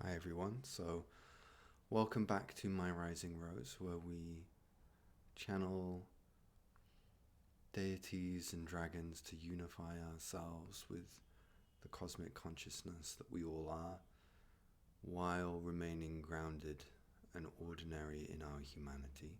Hi everyone, so welcome back to My Rising Rose, where we channel deities and dragons to unify ourselves with the cosmic consciousness that we all are, while remaining grounded and ordinary in our humanity.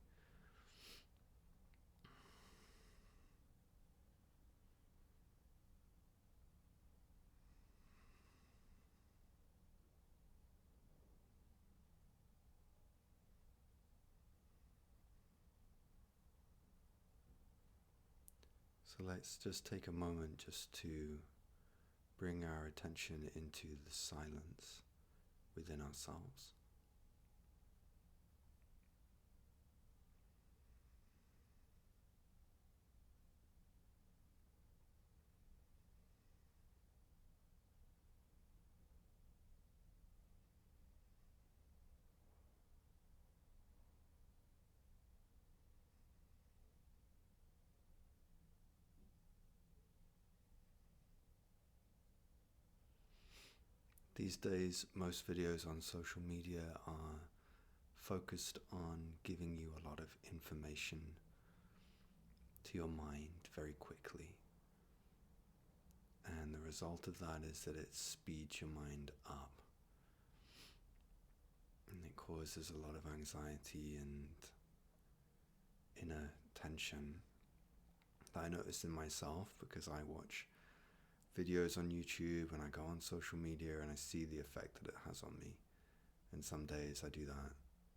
So let's just take a moment just to bring our attention into the silence within ourselves. These days, most videos on social media are focused on giving you a lot of information to your mind very quickly. And the result of that is that it speeds your mind up. And it causes a lot of anxiety and inner tension that I noticed in myself because I watch videos on YouTube and I go on social media and I see the effect that it has on me. And some days I do that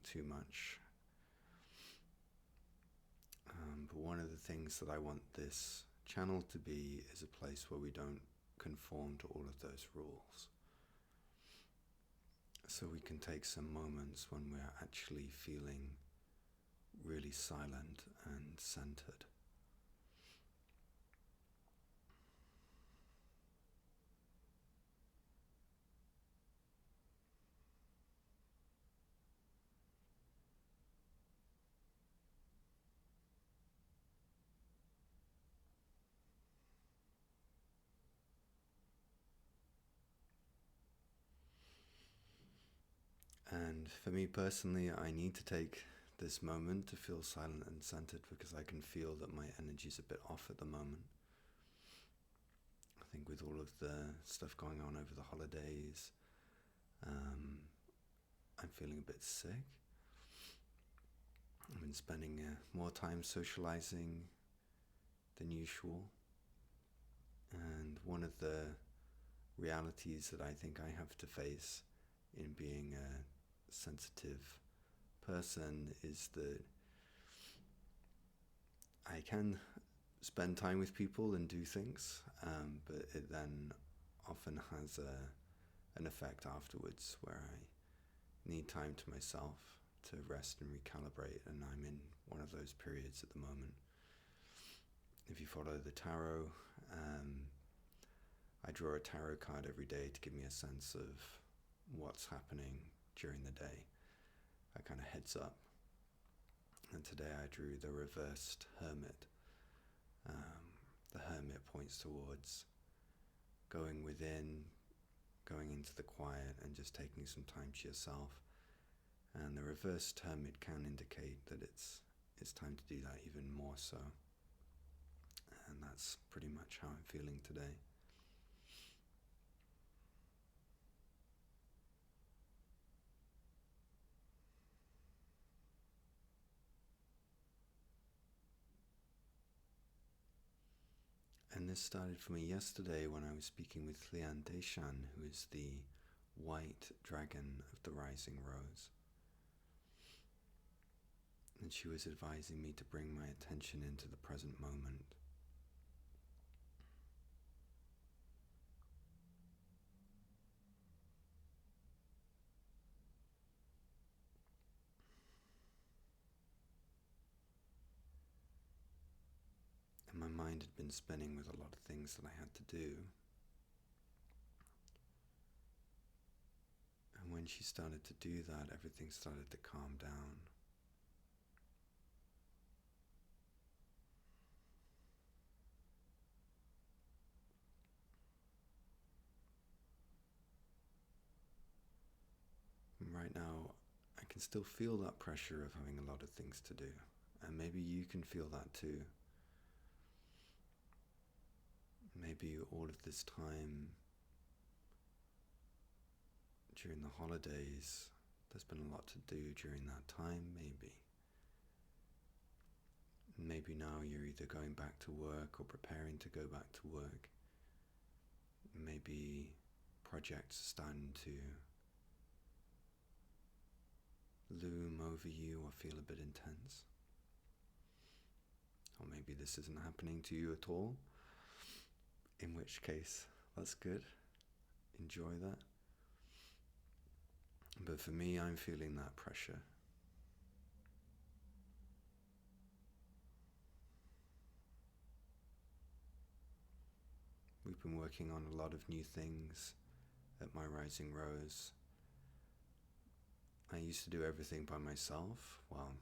too much. But one of the things that I want this channel to be is a place where we don't conform to all of those rules. So we can take some moments when we're actually feeling really silent and centered. And for me personally, I need to take this moment to feel silent and centered because I can feel that my energy's a bit off at the moment. I think with all of the stuff going on over the holidays, I'm feeling a bit sick. I've been spending more time socializing than usual. And one of the realities that I think I have to face in being a sensitive person is that I can spend time with people and do things, but it then often has an effect afterwards where I need time to myself to rest and recalibrate, and I'm in one of those periods at the moment. If you follow the tarot, I draw a tarot card every day to give me a sense of what's happening during the day, a kind of heads up. And today I drew the reversed hermit. The hermit points towards going within, going into the quiet and just taking some time to yourself. And the reversed hermit can indicate that it's time to do that even more so. And that's pretty much how I'm feeling today. And this started for me yesterday when I was speaking with Lian Deshan, who is the white dragon of the Rising Rose. And she was advising me to bring my attention into the present moment. And my mind had been spinning with a lot of things that I had to do. And when she started to do that, everything started to calm down. can still feel that pressure of having a lot of things to do. And maybe you can feel that too. Maybe all of this time during the holidays, there's been a lot to do during that time, maybe. Maybe now you're either going back to work or preparing to go back to work. Maybe projects are starting to loom over you or feel a bit intense. Or maybe this isn't happening to you at all, in which case, that's good. Enjoy that. But for me, I'm feeling that pressure. We've been working on a lot of new things at my Rising Rose. I used to do everything by myself, well,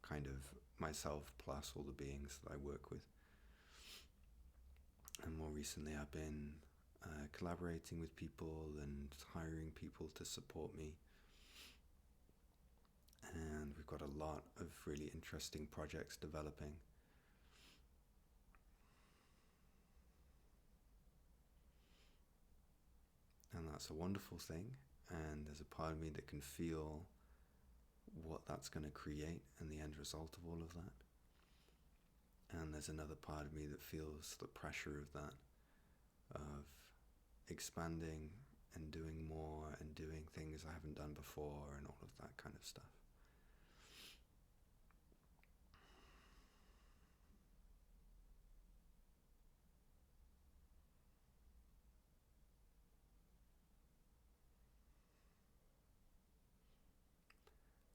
kind of myself plus all the beings that I work with. And more recently I've been collaborating with people and hiring people to support me. And we've got a lot of really interesting projects developing. And that's a wonderful thing. And there's a part of me that can feel what that's going to create and the end result of all of that. And there's another part of me that feels the pressure of that, of expanding and doing more and doing things I haven't done before and all of that kind of stuff.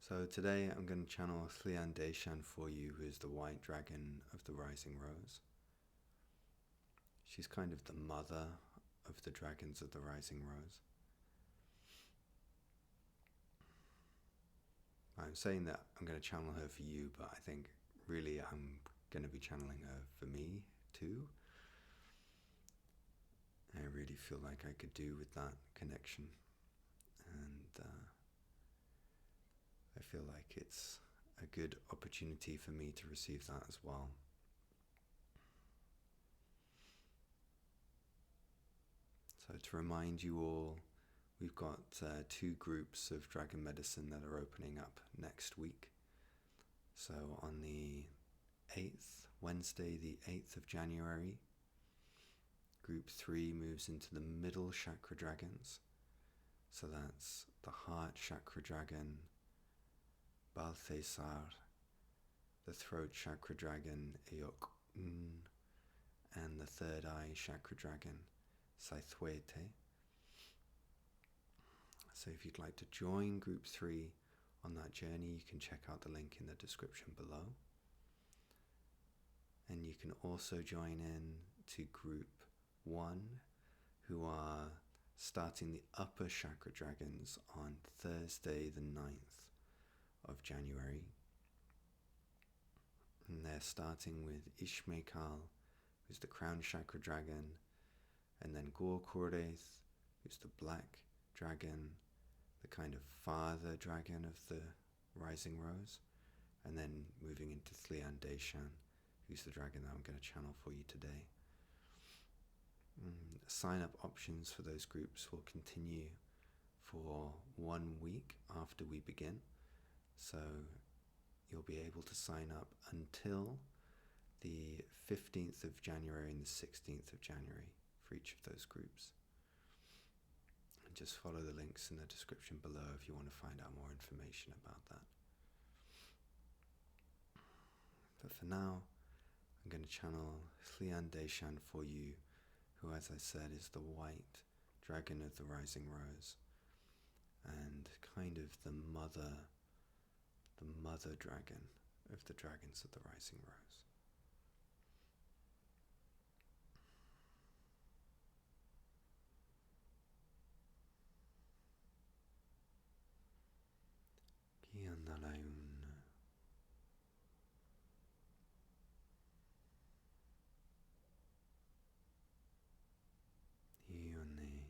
So today I'm going to channel Thlian Deshan for you, who is the white dragon of the Rising Rose. She's kind of the mother of the dragons of the Rising Rose. I'm saying that I'm going to channel her for you, but I think really I'm going to be channeling her for me too. I really feel like I could do with that connection, and I feel like it's a good opportunity for me to receive that as well. So to remind you all, we've got 2 groups of Dragon Medicine that are opening up next week. So on the 8th, Wednesday the 8th of January, Group 3 moves into the middle chakra dragons. So that's the heart chakra dragon, Balthasar, the throat chakra dragon, Eok, and the third eye chakra dragon, Saithwete. So if you'd like to join Group 3 on that journey, you can check out the link in the description below. And you can also join in to Group 1, who are starting the upper chakra dragons on Thursday the 9th of January. And they're starting with Ishmael, who's the crown chakra dragon, and then Gorkureth, who's the black dragon, the kind of father dragon of the Rising Rose, and then moving into Thlian Deshan, who's the dragon that I'm going to channel for you today. Sign-up options for those groups will continue for 1 week after we begin, so you'll be able to sign up until the 15th of January and the 16th of January for each of those groups. And just follow the links in the description below if you want to find out more information about that. But for now, I'm going to channel Thlian Deshan for you, who, as I said, is the white dragon of the Rising Rose, and kind of the mother dragon of the dragons of the Rising Rose. Kiandalaun. Ione.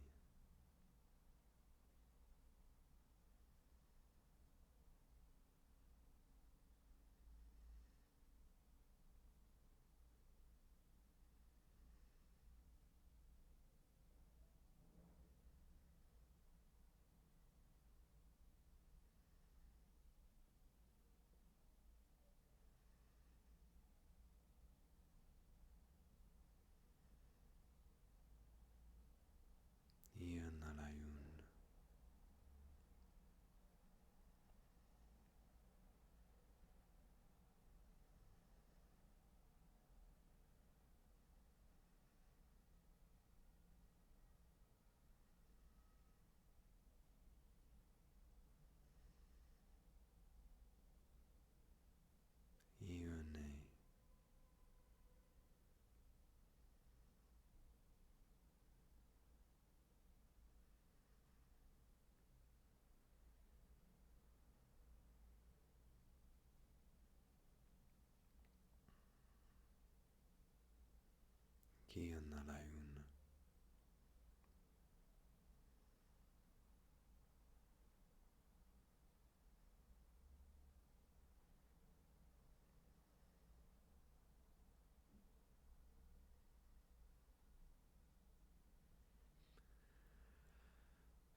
Ki Nalaun.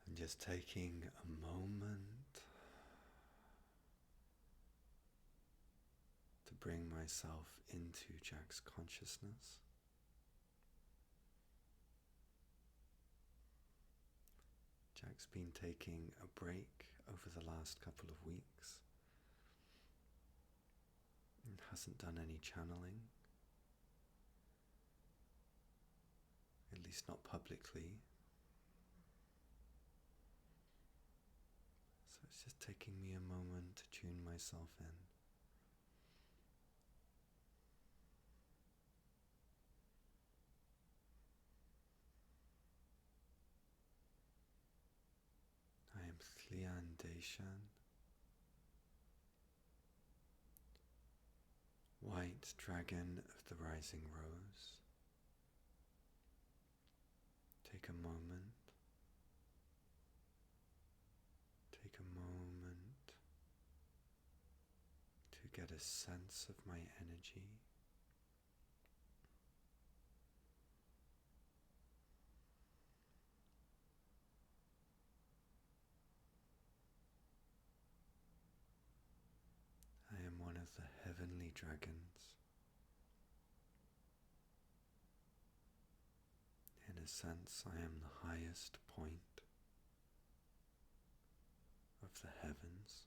And just taking a moment to bring myself into Jack's consciousness. Jack's been taking a break over the last couple of weeks and hasn't done any channeling, at least not publicly. So it's just taking me a moment to tune myself in. I am Thlian Deshan, White Dragon of the Rising Rose. Take a moment. Take a moment to get a sense of my energy. I am one of the heavenly dragons. In a sense, I am the highest point of the heavens.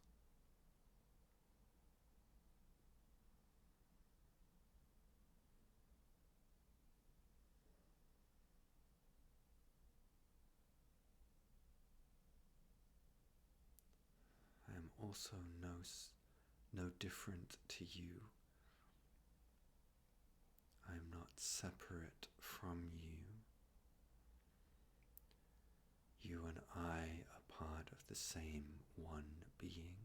I am also no different to you. I am not separate from you. You and I are part of the same one being.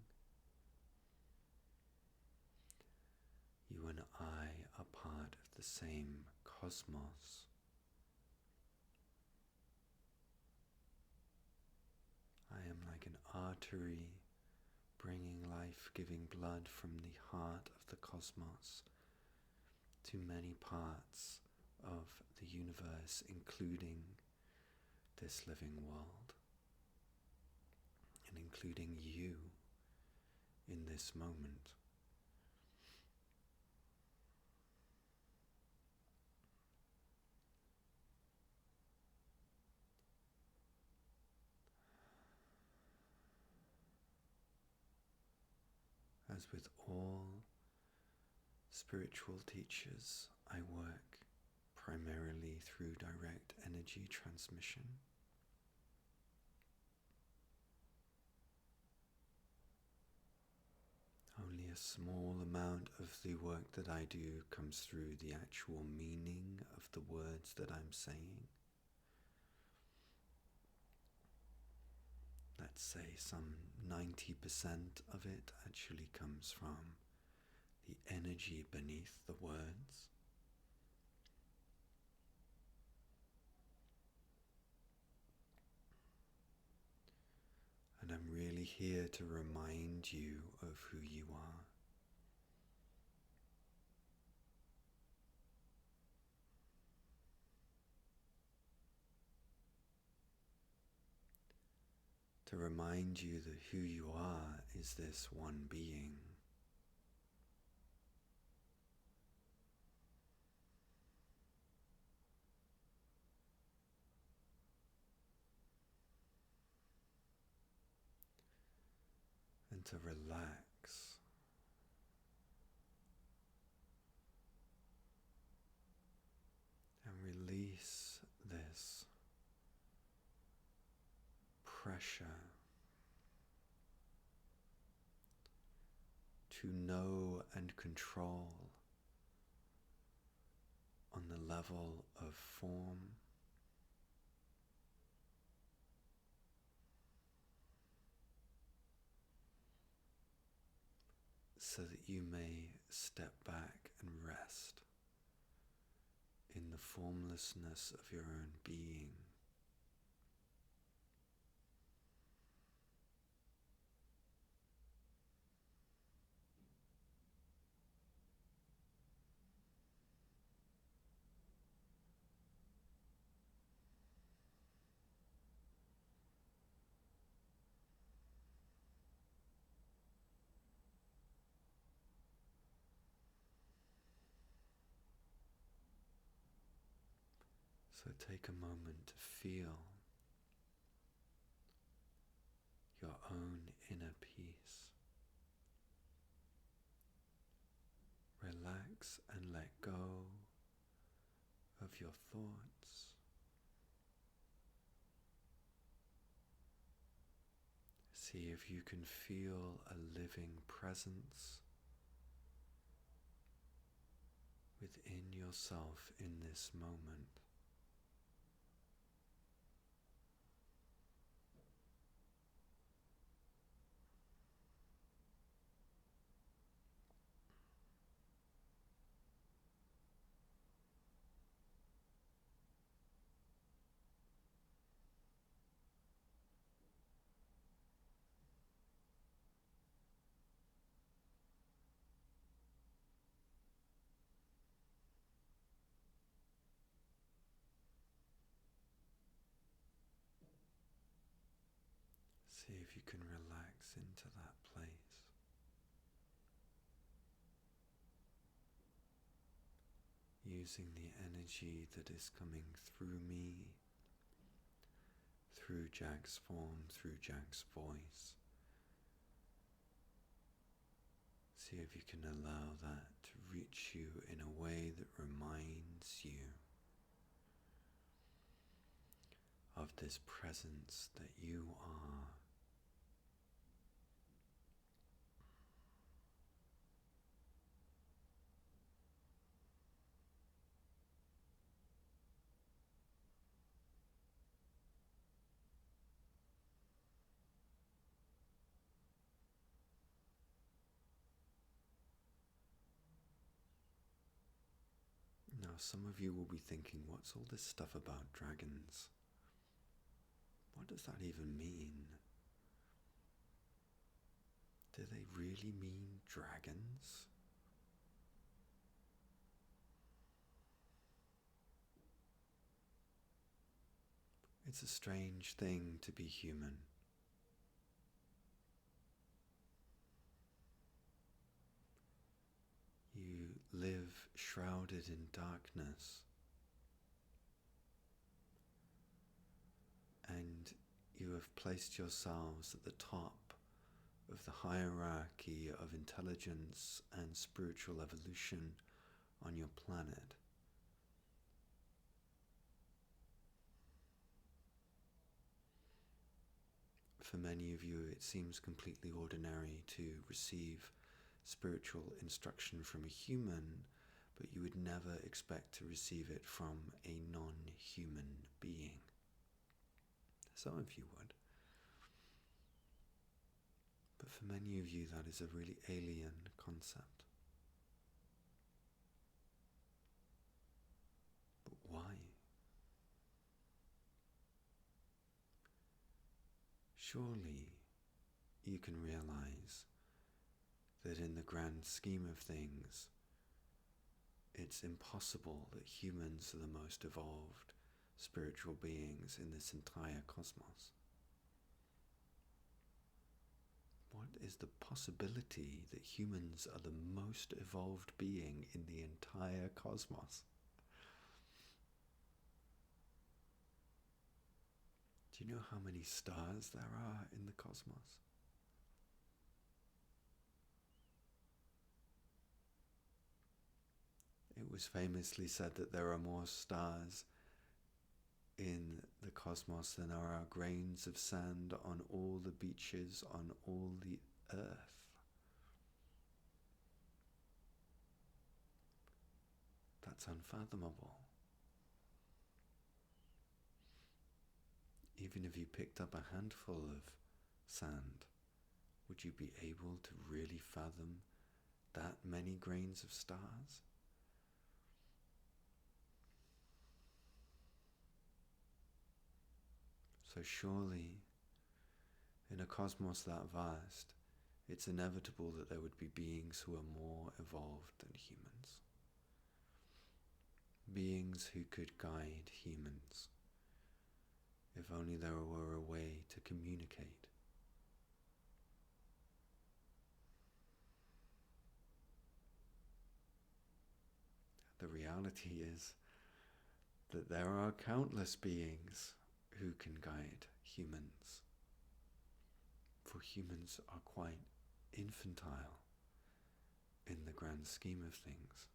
You and I are part of the same cosmos. I am like an artery bringing life-giving blood from the heart of the cosmos to many parts of the universe, including this living world, and including you in this moment. As with all spiritual teachers, I work primarily through direct energy transmission. Only a small amount of the work that I do comes through the actual meaning of the words that I'm saying. Let's say some 90% of it actually comes from the energy beneath the words. And I'm really here to remind you of who you are. To remind you that who you are is this one being. And to relax. And release this pressure to know and control on the level of form, so that you may step back and rest in the formlessness of your own being. So take a moment to feel your own inner peace. Relax and let go of your thoughts. See if you can feel a living presence within yourself in this moment. See if you can relax into that place. Using the energy that is coming through me, through Jack's form, through Jack's voice. See if you can allow that to reach you in a way that reminds you of this presence that you are. Now, some of you will be thinking, what's all this stuff about dragons? What does that even mean? Do they really mean dragons? It's a strange thing to be human. You live shrouded in darkness, and you have placed yourselves at the top of the hierarchy of intelligence and spiritual evolution on your planet. For many of you, it seems completely ordinary to receive spiritual instruction from a human, but you would never expect to receive it from a non-human being. Some of you would. But for many of you, that is a really alien concept. But why? Surely you can realize that in the grand scheme of things, it's impossible that humans are the most evolved spiritual beings in this entire cosmos. What is the possibility that humans are the most evolved being in the entire cosmos? Do you know how many stars there are in the cosmos? It was famously said that there are more stars in the cosmos than there are grains of sand on all the beaches on all the earth. That's unfathomable. Even if you picked up a handful of sand, would you be able to really fathom that many grains of stars? So surely, in a cosmos that vast, it's inevitable that there would be beings who are more evolved than humans. Beings who could guide humans, if only there were a way to communicate. The reality is that there are countless beings who can guide humans, for humans are quite infantile in the grand scheme of things.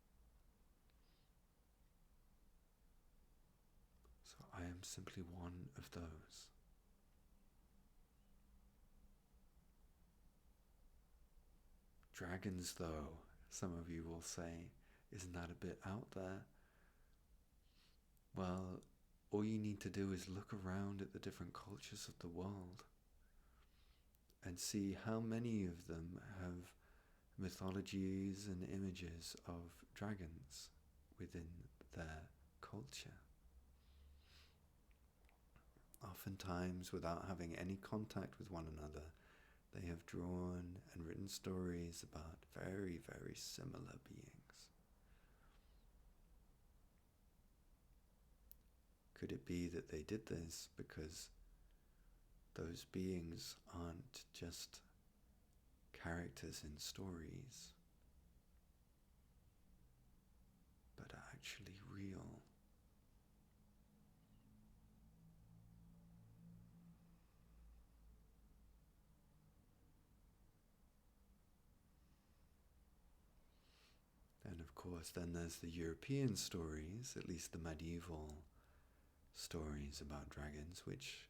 So I am simply one of those. Dragons, though, some of you will say, isn't that a bit out there? Well, all you need to do is look around at the different cultures of the world and see how many of them have mythologies and images of dragons within their culture. Oftentimes, without having any contact with one another, they have drawn and written stories about very, very similar beings. Could it be that they did this because those beings aren't just characters in stories, but are actually real? And of course, then there's the European stories, at least the medieval stories about dragons, which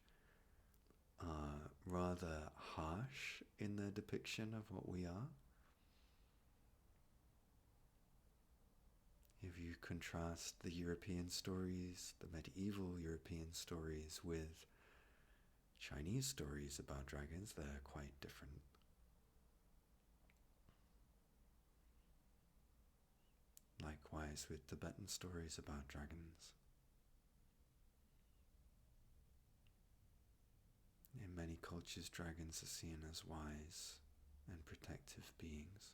are rather harsh in their depiction of what we are. If you contrast the European stories, the medieval European stories, with Chinese stories about dragons, they're quite different. Likewise with Tibetan stories about dragons. In many cultures, dragons are seen as wise and protective beings.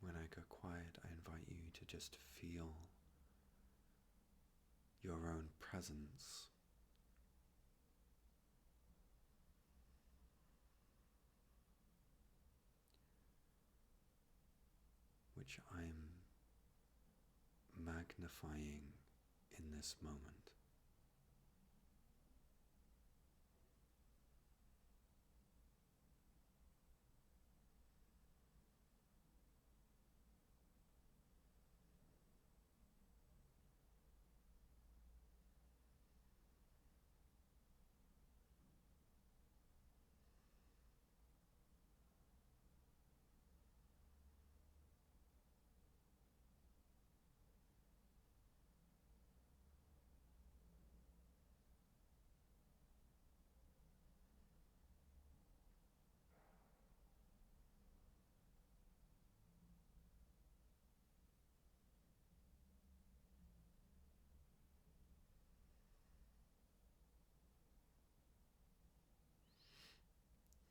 When I go quiet, I invite you to just feel your own presence. Which I'm magnifying in this moment.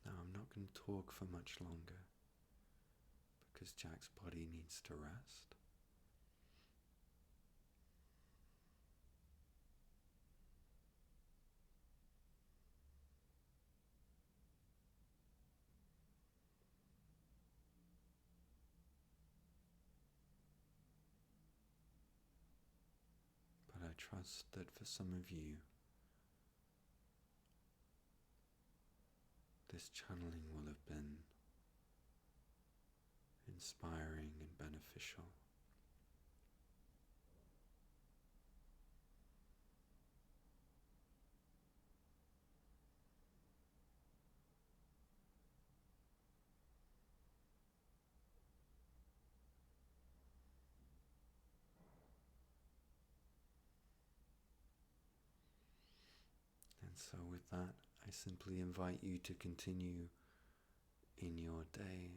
Now I'm not going to talk for much longer because Jack's body needs to rest. But I trust that for some of you, this channeling will have been inspiring and beneficial. So with that, I simply invite you to continue in your day,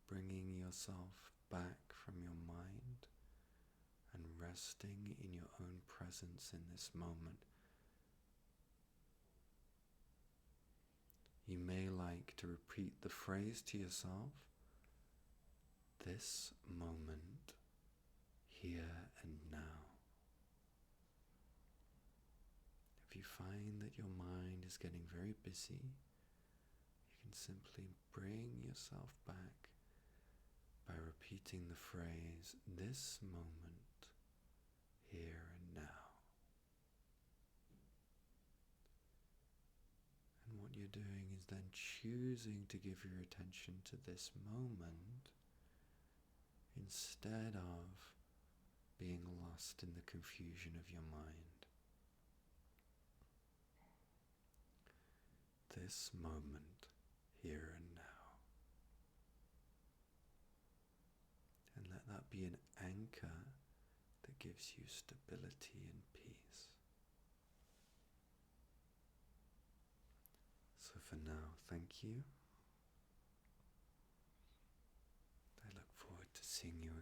bringing yourself back from your mind and resting in your own presence in this moment. You may like to repeat the phrase to yourself, this moment, here and now. If you find that your mind is getting very busy, you can simply bring yourself back by repeating the phrase, this moment, here and now. And what you're doing is then choosing to give your attention to this moment instead of being lost in the confusion of your mind. This moment, here and now. And let that be an anchor that gives you stability and peace. So for now, thank you. I look forward to seeing you